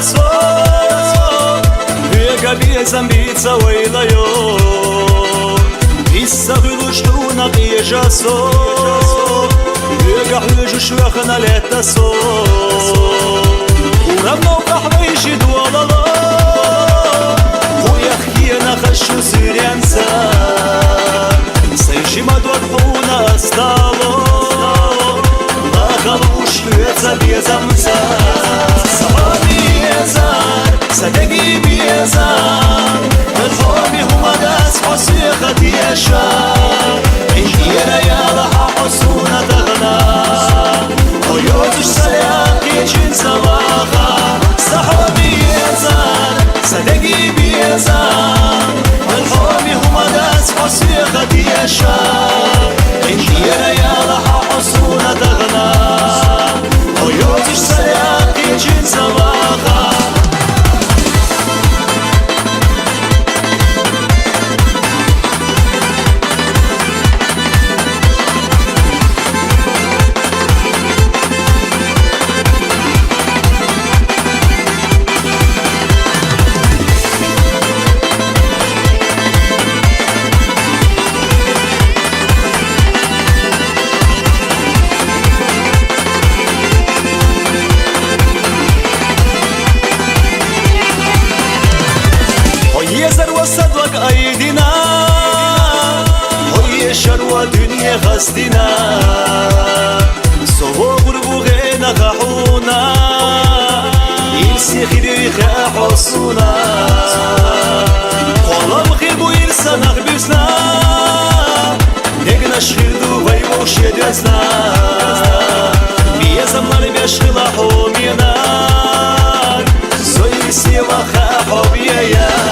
so Vega biezam bica vejlajo Issa hylu shtuna qieja so Vega hyju shwekna leta so Uramna uqahvejshi dualala Huja khjena khashu syrjanca Sejshi ma duarhuna astalo Za biezamca Sahabi biezar Sadegi biezar الحب هما داس حسيقة يشار إنجينا يا لها حسونة تغنى ويوتش سلاقي جنس واخا صحابي يزار صدقي بيزار الحب هما داس حسيقة يشار إنجينا يا لها حسونة تغنى ويوتش سلاقي جنس واخا صدق أيدينا هي شروى دنيا غسدنا سوى غربو غينا غحونا يلسي خيري خاحوصونا قولم خيبو يرسى نغبسنا نقنا شخيردو بيوش يدزنا بيزمنا بيشغل حومينا زوي سيوا خاحو بيايا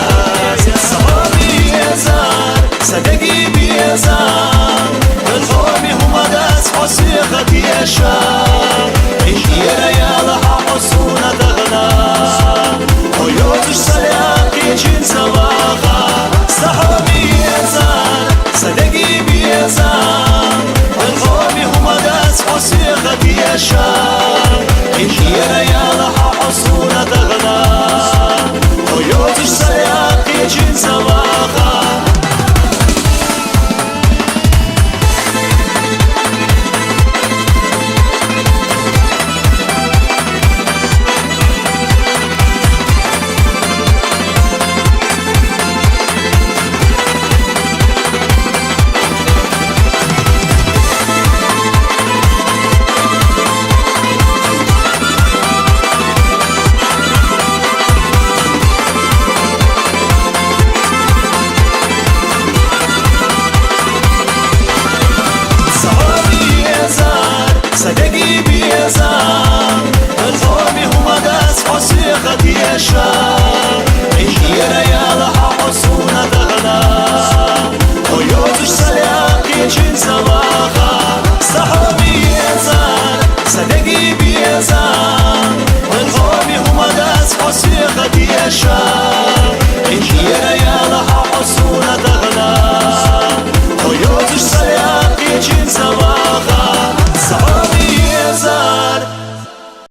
صدقي بيزار الحب هما داس حسيقة يشار إنجينا يا لها حسونة تغنى ويوتش سلاقي جنس واخا صحابي بيزار صدقي بيزار الحب هما داس حسيقة يشار إنجينا يا لها حسونة تغنى ويوتش سلاقي جنس واخا صدقي بيزار الحب هما داس حسيقة يشار إنجينا يا لها حسونة تغنى ويوتش سلاقي جنس واخا